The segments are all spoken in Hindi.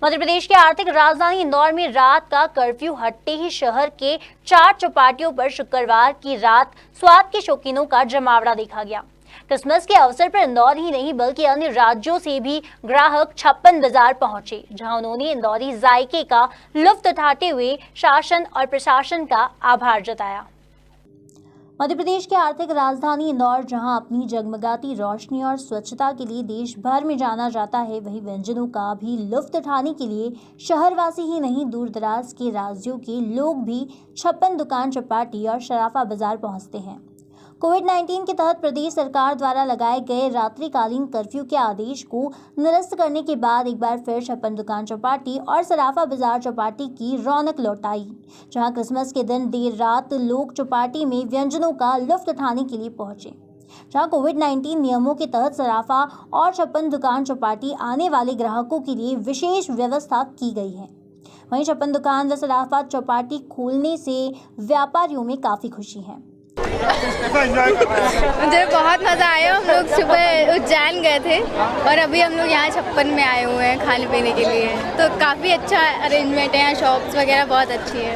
मध्य प्रदेश की आर्थिक राजधानी इंदौर में रात का कर्फ्यू हटते ही शहर के 4 चौपाटियों पर शुक्रवार की रात स्वाद के शौकीनों का जमावड़ा देखा गया। क्रिसमस के अवसर पर इंदौर ही नहीं बल्कि अन्य राज्यों से भी ग्राहक छप्पन बाजार पहुंचे, जहां उन्होंने इंदौरी जायके का लुत्फ उठाते हुए शासन और प्रशासन का आभार जताया। मध्य प्रदेश की आर्थिक राजधानी इंदौर जहां अपनी जगमगाती रोशनी और स्वच्छता के लिए देश भर में जाना जाता है, वहीं व्यंजनों का भी लुत्फ उठाने के लिए शहरवासी ही नहीं दूर दराज के राज्यों के लोग भी छप्पन दुकान चौपाटी और शराफा बाजार पहुंचते हैं। कोविड-19 के तहत प्रदेश सरकार द्वारा लगाए गए रात्रिकालीन कर्फ्यू के आदेश को निरस्त करने के बाद एक बार फिर छप्पन दुकान चौपाटी और सराफा बाजार चौपाटी की रौनक लौट आई, जहां क्रिसमस के दिन देर रात लोग चौपाटी में व्यंजनों का लुत्फ उठाने के लिए पहुंचे। जहां कोविड-19 नियमों के तहत सराफा और छप्पन दुकान चौपाटी आने वाले ग्राहकों के लिए विशेष व्यवस्था की गई है। वहीं छप्पन दुकान व सराफा चौपाटी खोलने से व्यापारियों में काफी खुशी है। मुझे बहुत मज़ा आया। हम लोग सुबह उज्जैन गए थे और अभी हम लोग यहाँ छप्पन में आए हुए हैं खाने पीने के लिए, तो काफ़ी अच्छा अरेंजमेंट है यहाँ, शॉप्स वगैरह बहुत अच्छी है।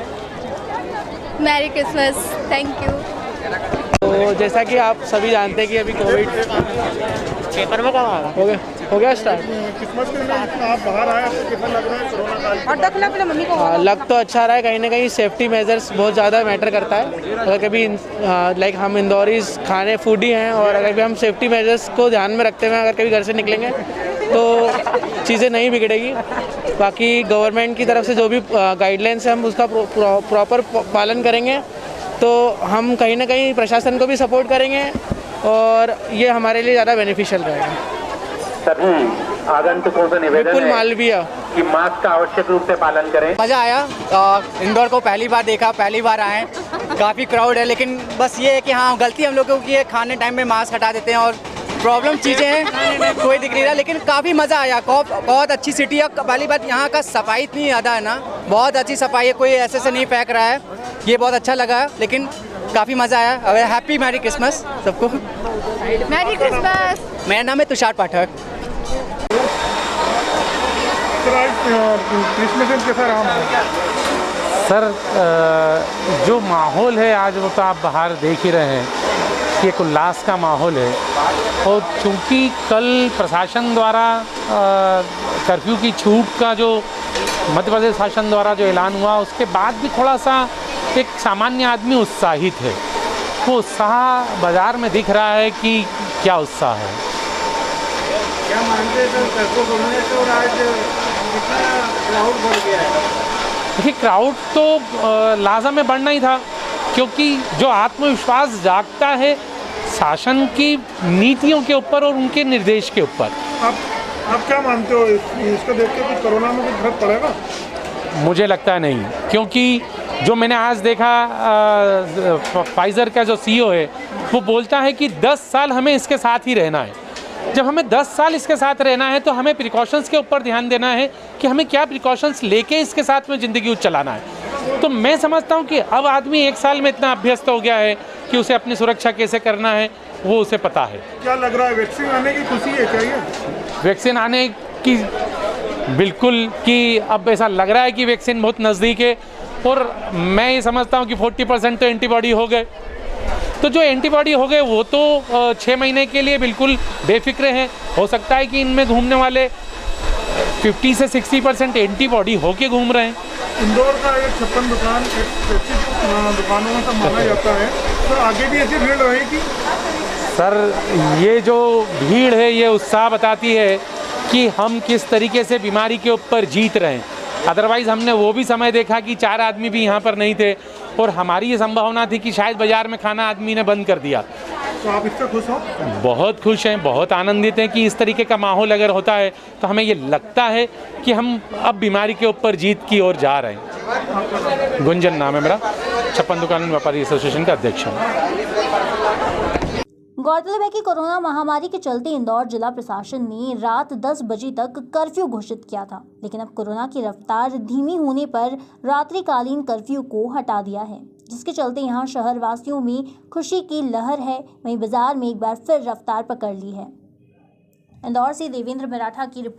Merry Christmas, thank you. तो जैसा कि आप सभी जानते हैं कि अभी कोविड पेपर में हो गया स्टार्ट। क्रिसमस के दिन आप बाहर आए, आपको कैसा लग रहा है कोरोना काल? लग तो अच्छा रहा है, कहीं ना कहीं सेफ्टी मेजर्स बहुत ज़्यादा मैटर करता है। अगर कभी लाइक हम इंदौरीज खाने फूडी हैं और अगर भी हम सेफ्टी मेजर्स को ध्यान में रखते हुए अगर कभी घर से निकलेंगे तो चीज़ें नहीं बिगड़ेगी। बाकी गवर्नमेंट की तरफ से जो भी गाइडलाइंस है हम उसका प्रॉपर पालन करेंगे, तो हम कहीं ना कहीं प्रशासन को भी सपोर्ट करेंगे और ये हमारे लिए ज़्यादा बेनिफिशियल रहेगा। सभी आगंतुकों से निवेदन है कि मास्क का आवश्यक रूप से पालन करें। मज़ा आया, इंदौर को पहली बार देखा, पहली बार आए, काफ़ी क्राउड है, लेकिन बस ये है कि हाँ गलती हम लोगों की है, खाने टाइम में मास्क हटा देते हैं और प्रॉब्लम चीज़ें हैं, कोई दिख नहीं रहा, लेकिन काफ़ी मज़ा आया। बहुत अच्छी सिटी है। पहली बात यहाँ का सफाई इतनी ज़्यादा है ना, बहुत अच्छी सफाई है, कोई ऐसे से नहीं फेंक रहा है, ये बहुत अच्छा लगा, लेकिन काफ़ी मज़ा आया। अगर हैप्पी मैरी क्रिसमस सबको। Merry Christmas. मेरा नाम है तुषार पाठक। क्रिसमस कैसा रहा? सर जो माहौल है आज वो तो आप बाहर देख ही रहे हैं कि एक उल्लास का माहौल है। और चूँकि कल प्रशासन द्वारा कर्फ्यू की छूट का जो मध्य प्रदेश शासन द्वारा जो ऐलान हुआ, उसके बाद भी थोड़ा सा एक सामान्य आदमी उत्साहित है। वो उत्साह बाज़ार में दिख रहा है कि क्या उत्साह है। क्या मानते हैं सर, कर्फ्यू खोलने से और आज कितना क्राउड बढ़ गया है? देखिए, क्राउड तो लाज़म में बढ़ना ही था, क्योंकि जो आत्मविश्वास जागता है शासन की नीतियों के ऊपर और उनके निर्देश के ऊपर। आप क्या मानते हो, इसको देख के कुछ कोरोना में कुछ फर्क पड़ेगा? मुझे लगता है नहीं, क्योंकि जो मैंने आज देखा फाइज़र का जो सीईओ है वो बोलता है कि 10 साल हमें इसके साथ ही रहना है। जब हमें 10 साल इसके साथ रहना है तो हमें प्रिकॉशंस के ऊपर ध्यान देना है कि हमें क्या प्रिकॉशंस लेके इसके साथ में ज़िंदगी चलाना है। तो मैं समझता हूँ कि अब आदमी 1 साल में इतना अभ्यस्त हो गया है कि उसे अपनी सुरक्षा कैसे करना है वो उसे पता है। क्या लग रहा है, वैक्सीन आने की खुशी है क्या ये? वैक्सीन आने की बिल्कुल, कि अब ऐसा लग रहा है कि वैक्सीन बहुत नज़दीक है और मैं ये समझता हूँ कि 40% तो एंटीबॉडी हो गए। तो जो एंटीबॉडी हो गए वो तो 6 महीने के लिए बिल्कुल बेफिक्र हैं। हो सकता है कि इनमें घूमने वाले 50 से 60% एंटीबॉडी होके घूम रहे हैं। इंदौर का एक 56 दुकान दुकानों में सब माना जाता है, तो आगे भी ऐसी भीड़ रहेगी? सर, ये जो भीड़ है ये उत्साह बताती है कि हम किस तरीके से बीमारी के ऊपर जीत रहे हैं। अदरवाइज़ हमने वो भी समय देखा कि 4 आदमी भी यहाँ पर नहीं थे और हमारी ये संभावना थी कि शायद बाज़ार में खाना आदमी ने बंद कर दिया। तो आप इससे खुश हो? बहुत खुश हैं, बहुत आनंदित हैं कि इस तरीके का माहौल अगर होता है तो हमें ये लगता है कि हम अब बीमारी के ऊपर जीत की ओर जा रहे हैं। गुंजन नाम है मेरा, छप्पन दुकान व्यापारी एसोसिएशन का अध्यक्ष हूँ। गौरतलब है कि कोरोना महामारी के चलते इंदौर जिला प्रशासन ने रात 10 बजे तक कर्फ्यू घोषित किया था, लेकिन अब कोरोना की रफ्तार धीमी होने पर रात्रिकालीन कर्फ्यू को हटा दिया है, जिसके चलते यहां शहर वासियों में खुशी की लहर है। वहीं बाजार में एक बार फिर रफ्तार पकड़ ली है। इंदौर से देवेंद्र मराठा की रिपोर्ट।